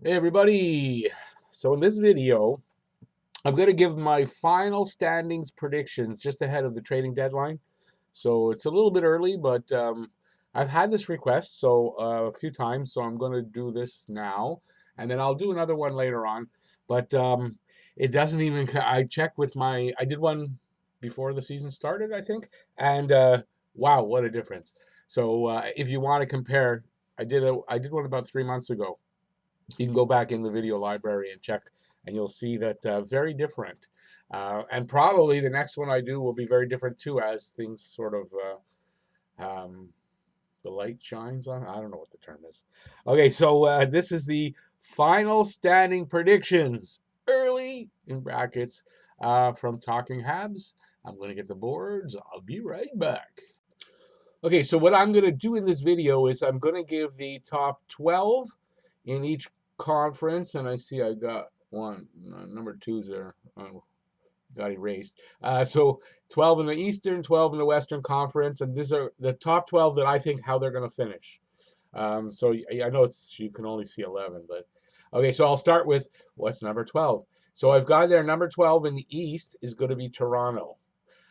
Hey everybody! So in this video, I'm going to give my final standings predictions just ahead of the trading deadline. So it's a little bit early, but I've had this request a few times, so I'm going to do this now, and then I'll do another one later on. But it doesn't even. I checked with I did one before the season started, I think, and wow, what a difference! So if you want to compare, I did one about 3 months ago. You can go back in the video library and check, and you'll see that very different. And probably the next one I do will be very different too, as things sort of the light shines on. I don't know what the term is. Okay, so this is the final standing predictions, early in brackets, from Talking Habs. I'm going to get the boards. I'll be right back. Okay, so what I'm going to do in this video is I'm going to give the top 12 in each conference, and I see I got one. Number two's there. Got erased. So 12 in the Eastern, 12 in the Western Conference, and these are the top 12 that I think how they're going to finish. So I know you can only see 11, but okay. So I'll start with what's number 12. So I've got there number 12 in the East is going to be Toronto.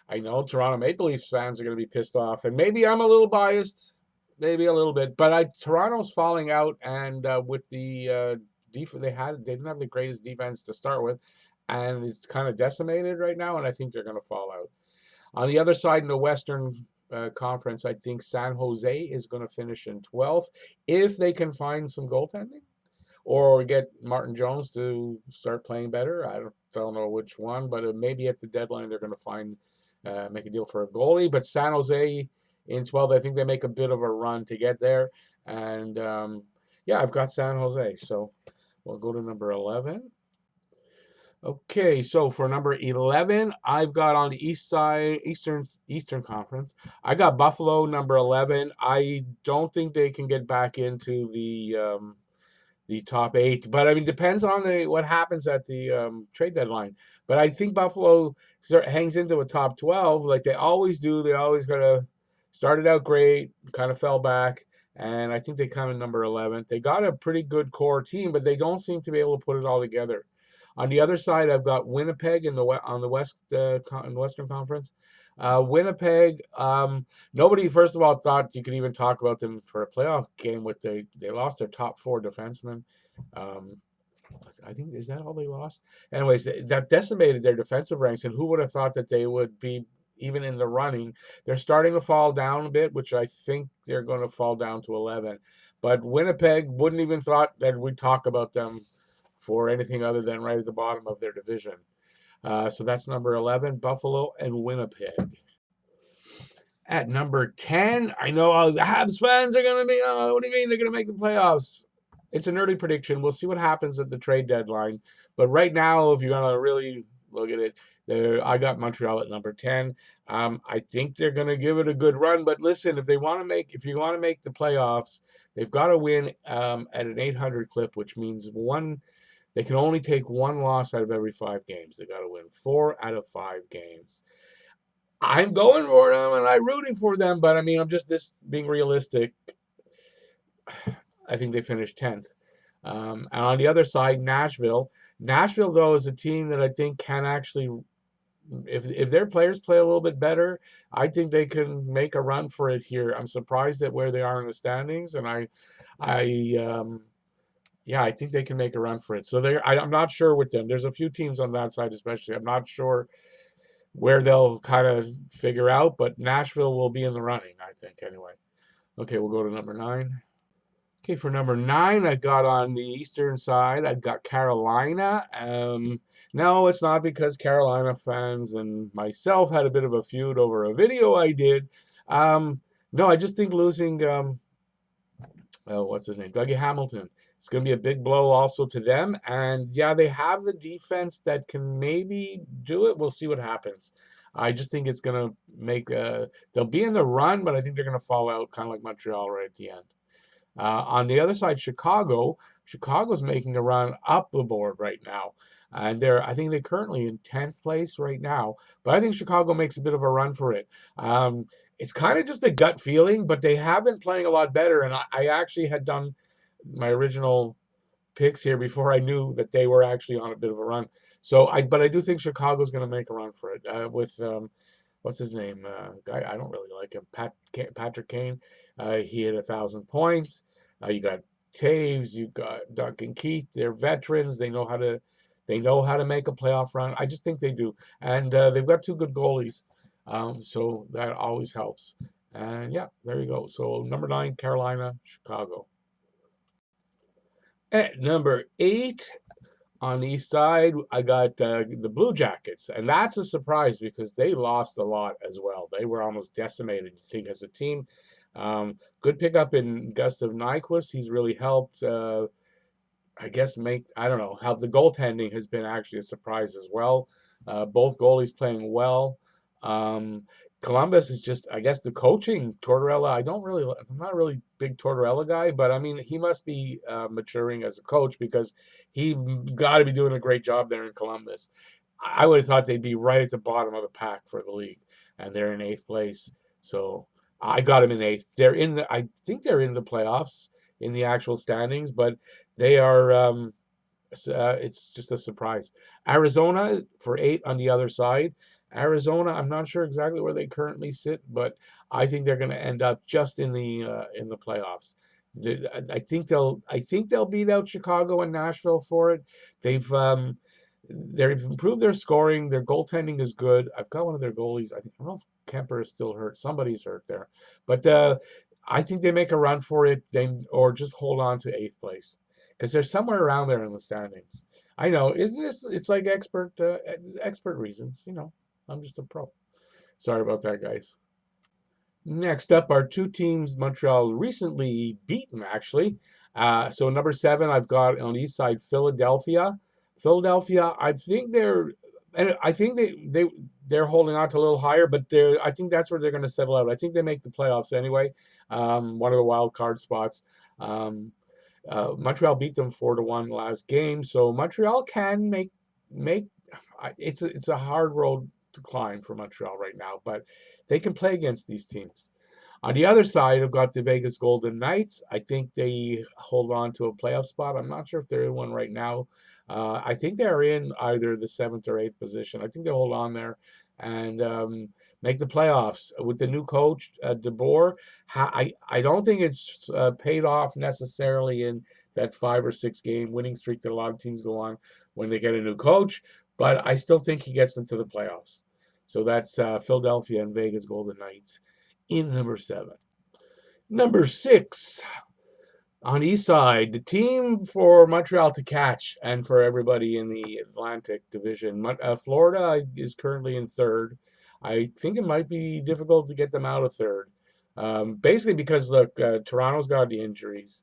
I know Toronto Maple Leafs fans are going to be pissed off, and maybe I'm a little biased, maybe a little bit, but Toronto's falling out, and with the defense they didn't have the greatest defense to start with, and it's kind of decimated right now, and I think they're going to fall out. On the other side, in the Western Conference, I think San Jose is going to finish in 12th if they can find some goaltending or get Martin Jones to start playing better. I don't know which one, but maybe at the deadline they're going to make a deal for a goalie. But San Jose in 12th, I think they make a bit of a run to get there. And yeah, I've got San Jose. So we'll go to number 11. Okay, so for number 11, I've got on the Eastern Conference. I got Buffalo number 11. I don't think they can get back into the top 8, but I mean depends on what happens at the trade deadline. But I think Buffalo hangs into a top 12 like they always do. They always started out great, kind of fell back, and I think they come in number 11. They got a pretty good core team, but they don't seem to be able to put it all together. On the other side, I've got Winnipeg on the in the Western Conference. Winnipeg, nobody first of all thought you could even talk about them for a playoff game. They lost their top 4 defensemen. Um, I think is that all they lost. Anyways, that decimated their defensive ranks, and who would have thought that they would be even in the running? They're starting to fall down a bit, which I think they're going to fall down to 11. But Winnipeg wouldn't even thought that we'd talk about them for anything other than right at the bottom of their division. So that's number 11, Buffalo and Winnipeg. At number 10, I know the Habs fans are going to be, oh, what do you mean they're going to make the playoffs? It's an early prediction. We'll see what happens at the trade deadline. But right now, if you're going to really look at it, I got Montreal at number 10. I think they're going to give it a good run. But listen, if you want to make the playoffs, they've got to win at an 800 clip, which means they can only take one loss out of every 5 games. They got to win 4 out of 5 games. I'm going for them and I'm rooting for them, but I mean, I'm just being realistic. I think they finished 10th. And on the other side, Nashville. Nashville, though, is a team that I think can actually, if their players play a little bit better, I think they can make a run for it here. I'm surprised at where they are in the standings, and yeah, I think they can make a run for it. So I'm not sure with them. There's a few teams on that side, especially. I'm not sure where they'll kind of figure out, but Nashville will be in the running, I think, anyway. Okay, we'll go to number 9. Okay, for number 9, I got on the eastern side, I've got Carolina. No, it's not because Carolina fans and myself had a bit of a feud over a video I did. No, I just think losing, what's his name? Dougie Hamilton. It's going to be a big blow also to them. And yeah, they have the defense that can maybe do it. We'll see what happens. I just think it's going to they'll be in the run, but I think they're going to fall out kind of like Montreal right at the end. On the other side, Chicago's making a run up the board right now. And I think they're currently in 10th place right now. But I think Chicago makes a bit of a run for it. It's kind of just a gut feeling, but they have been playing a lot better. And I actually had done my original picks here before I knew that they were actually on a bit of a run. But I do think Chicago's going to make a run for it with what's his name? Guy I don't really like him. Patrick Kane. He hit 1,000 points. You got Taves. You got Duncan Keith. They're veterans. They know how to make a playoff run. I just think they do, and they've got two good goalies, so that always helps. And yeah, there you go. So number 9, Carolina, Chicago. At number 8 on the east side, I got the Blue Jackets, and that's a surprise because they lost a lot as well. They were almost decimated, I think, as a team. Good pickup in Gustav Nyquist. He's really helped. I guess I don't know how the goaltending has been actually a surprise as well. Both goalies playing well. Um, Columbus is just, I guess, the coaching. Tortorella, I'm not a really big Tortorella guy, but I mean, he must be maturing as a coach because he got to be doing a great job there in Columbus. I would have thought they'd be right at the bottom of the pack for the league, and they're in 8th place. So I got them in 8th. I think they're in the playoffs in the actual standings, but they are. It's just a surprise. Arizona for 8 on the other side. Arizona, I'm not sure exactly where they currently sit, but I think they're going to end up just in the playoffs. I think they'll beat out Chicago and Nashville for it. They've um, they've improved their scoring. Their goaltending is good. I've got one of their goalies. I don't know if Kemper is still hurt. Somebody's hurt there, but I think they make a run for it. Or just hold on to 8th place because they're somewhere around there in the standings. I know, isn't this? It's like expert reasons. I'm just a pro. Sorry about that, guys. Next up are two teams Montreal recently beaten, actually. So number 7, I've got on the east side Philadelphia. Philadelphia, I think they're holding on to a little higher, but I think that's where they're going to settle out. I think they make the playoffs anyway. One of the wild card spots. Um, Montreal beat them 4-1 last game, so Montreal can make. It's a hard road to climb for Montreal right now, but they can play against these teams. On the other side, I've got the Vegas Golden Knights. I think they hold on to a playoff spot. I'm not sure if they're in one right now. I think they're in either the 7th or 8th position. I think they hold on there and make the playoffs with the new coach, DeBoer. I don't think it's paid off necessarily in that 5 or 6 game winning streak that a lot of teams go on when they get a new coach, but I still think he gets them to the playoffs. So that's Philadelphia and Vegas Golden Knights in number 7. Number 6 on the east side, the team for Montreal to catch and for everybody in the Atlantic Division. Florida is currently in 3rd. I think it might be difficult to get them out of 3rd. Basically because, look, Toronto's got the injuries.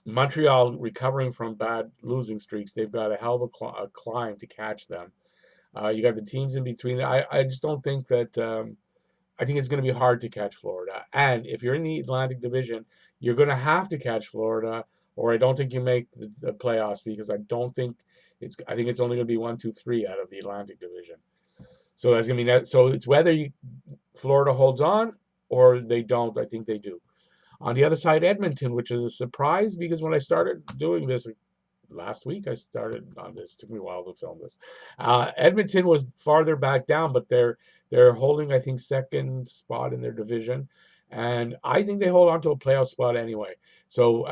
Montreal recovering from bad losing streaks. They've got a hell of a climb to catch them. You got the teams in between. I just don't think that. I think it's going to be hard to catch Florida. And if you're in the Atlantic Division, you're going to have to catch Florida, or I don't think you make the playoffs because I don't think I think it's only going to be 1, 2, 3 out of the Atlantic Division. So that's going to be that. So it's whether Florida holds on or they don't. I think they do. On the other side, Edmonton, which is a surprise because when I started doing this last week, I started on this. It took me a while to film this. Edmonton was farther back down, but they're holding, I think, 2nd spot in their division, and I think they hold on to a playoff spot anyway. So,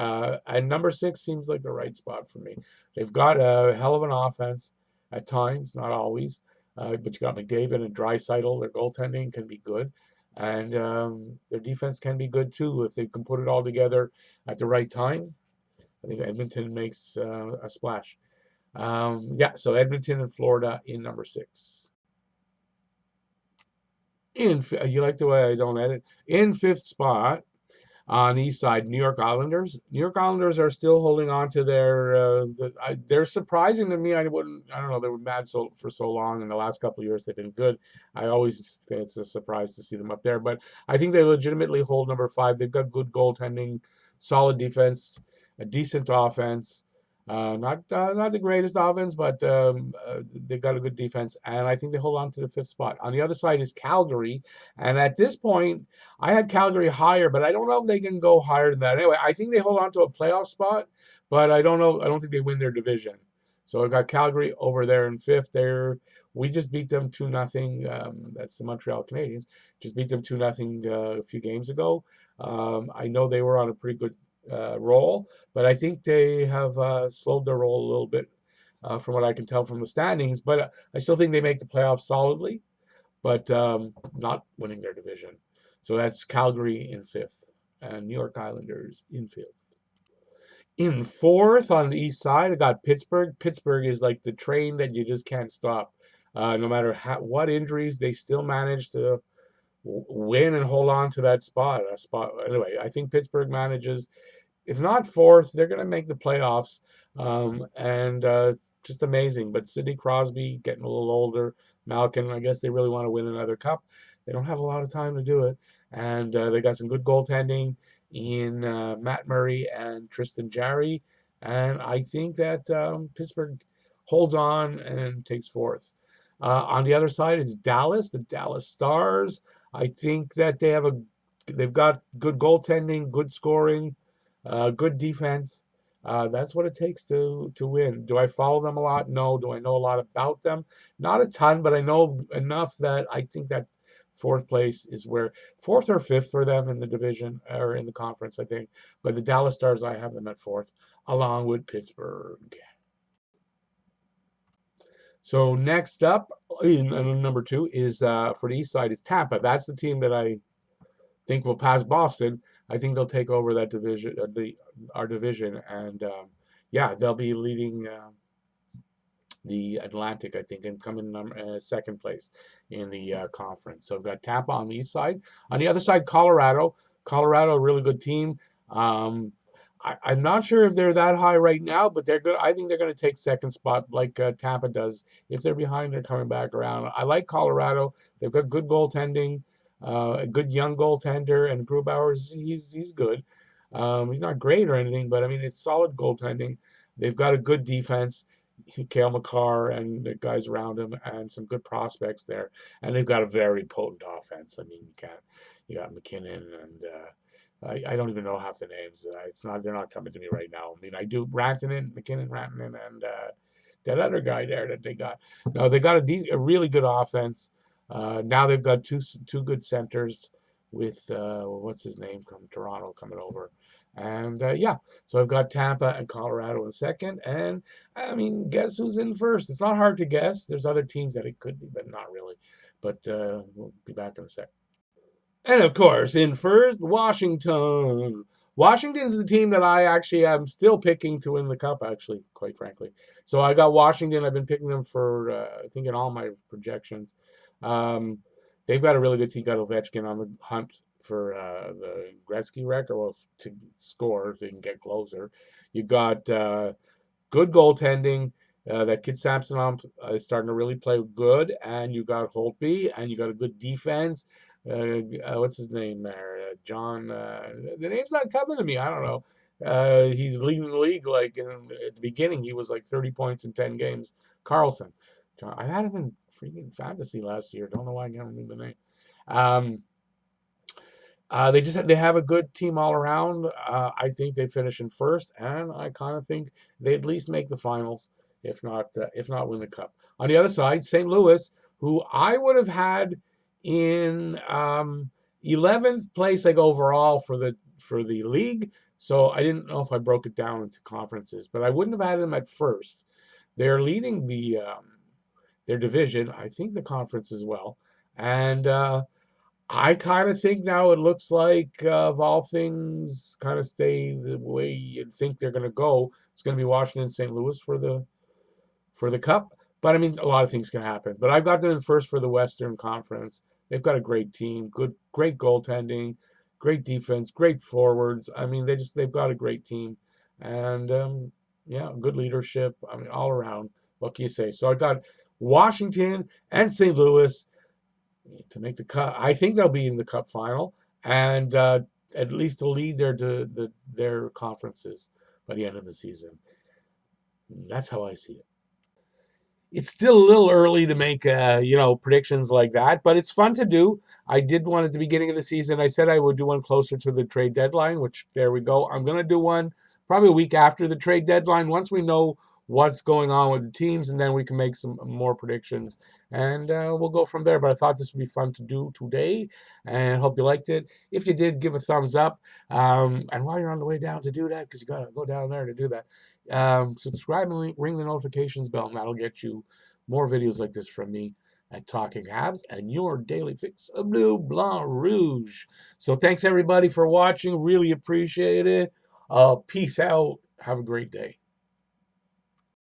and number 6 seems like the right spot for me. They've got a hell of an offense at times, not always, but you got McDavid and Draisaitl. Their goaltending can be good, and their defense can be good too if they can put it all together at the right time. I think Edmonton makes a splash. So Edmonton and Florida in number 6. You like the way I don't edit? In 5th spot on the east side, New York Islanders. New York Islanders are still holding on to they're surprising to me. I don't know. They were bad for so long. In the last couple of years, they've been good. I always think it's a surprise to see them up there, but I think they legitimately hold number 5. They've got good goaltending, solid defense, a decent offense. Not the greatest offense, but they got a good defense, and I think they hold on to the fifth spot. On the other side is Calgary, and at this point, I had Calgary higher, but I don't know if they can go higher than that. Anyway, I think they hold on to a playoff spot, but I don't know. I don't think they win their division. So I got Calgary over there in fifth. We just beat them 2-0. That's the Montreal Canadiens. Just beat them 2-0 a few games ago. I know they were on a pretty good roll, but I think they have slowed their roll a little bit from what I can tell from the standings. But I still think they make the playoffs solidly, but not winning their division. So that's Calgary in fifth and New York Islanders in fifth. In fourth on the east side, I got Pittsburgh. Pittsburgh is like the train that you just can't stop. No matter what injuries, they still manage to win and hold on to that spot. Anyway, I think Pittsburgh manages, if not fourth, they're going to make the playoffs. And just amazing. But Sidney Crosby getting a little older. Malkin, I guess they really want to win another cup. They don't have a lot of time to do it. And they got some good goaltending in Matt Murray and Tristan Jarry. And I think that Pittsburgh holds on and takes fourth. On the other side is Dallas, the Dallas Stars. I think that they've got good goaltending, good scoring, good defense. That's what it takes to win. Do I follow them a lot? No. Do I know a lot about them? Not a ton, but I know enough that I think that fourth place is where fourth or fifth for them in the division or in the conference, I think. But the Dallas Stars, I have them at fourth, along with Pittsburgh. So next up, in number two is for the East side is Tampa. That's the team that I think will pass Boston. I think they'll take over that division, our division, and yeah, they'll be leading the Atlantic, I think, and come in second place in the conference. So I've got Tampa on the east side. On the other side, Colorado. Colorado, a really good team. I'm not sure if they're that high right now, but they're good. I think they're going to take second spot like Tampa does. If they're behind, they're coming back around. I like Colorado. They've got good goaltending, a good young goaltender, and Grubauer, he's good. He's not great or anything, but I mean, it's solid goaltending. They've got a good defense. Cale Makar and the guys around him, and some good prospects there. And they've got a very potent offense. I mean, you got McKinnon and I don't even know half the names. They're not coming to me right now. I mean, I do McKinnon, Rantanen, and that other guy there that they got. No, they got a really good offense. Now they've got two good centers with what's his name from Toronto coming over. And yeah, so I've got Tampa and Colorado in second. And I mean, guess who's in first? It's not hard to guess. There's other teams that it could be, but not really. But we'll be back in a sec. And of course, in first, Washington. Washington's the team that I actually am still picking to win the cup, actually, quite frankly. So I got Washington. I've been picking them for, I think, in all my projections. They've got a really good team. Got Ovechkin on the hunt for the Gretzky record, well, to score so he can get closer. You got good goaltending. That kid Samsonov is starting to really play good, and you got Holtby, and you got a good defense. What's his name there? John. The name's not coming to me. I don't know. He's leading the league. Like at the beginning, he was like 30 points in 10 games. Carlson. John, I had him in freaking fantasy last year. Don't know why I can't remember the name. They have a good team all around. I think they finish in first, and I kind of think they at least make the finals, if not win the cup. On the other side, St. Louis, who I would have had in 11th place, like overall for the league. So I didn't know if I broke it down into conferences, but I wouldn't have had them at first. They're leading their division, I think the conference as well, and I kind of think now it looks like if all things kind of stay the way you'd think they're going to go, it's going to be Washington and St. Louis for the cup. But I mean, a lot of things can happen. But I've got them in first for the Western Conference. They've got a great team, great goaltending, great defense, great forwards. I mean, they've got a great team, and yeah, good leadership. I mean, all around. What can you say? So I got Washington and St. Louis to make the cup. I think they'll be in the cup final, and at least to lead their conferences by the end of the season. That's how I see it. It's still a little early to make predictions like that, but it's fun to do. I did one at the beginning of the season. I said I would do one closer to the trade deadline, which there we go. I'm going to do one probably a week after the trade deadline once we know what's going on with the teams, and then we can make some more predictions, and we'll go from there. But I thought this would be fun to do today, and hope you liked it. If you did, give a thumbs up, and while you're on the way down to do that, because you got to go down there to do that, subscribe and ring the notifications bell, and that'll get you more videos like this from me at Talking Habs and your daily fix of Blue Blanc Rouge. So thanks everybody for watching. Really appreciate it. Peace out. Have a great day.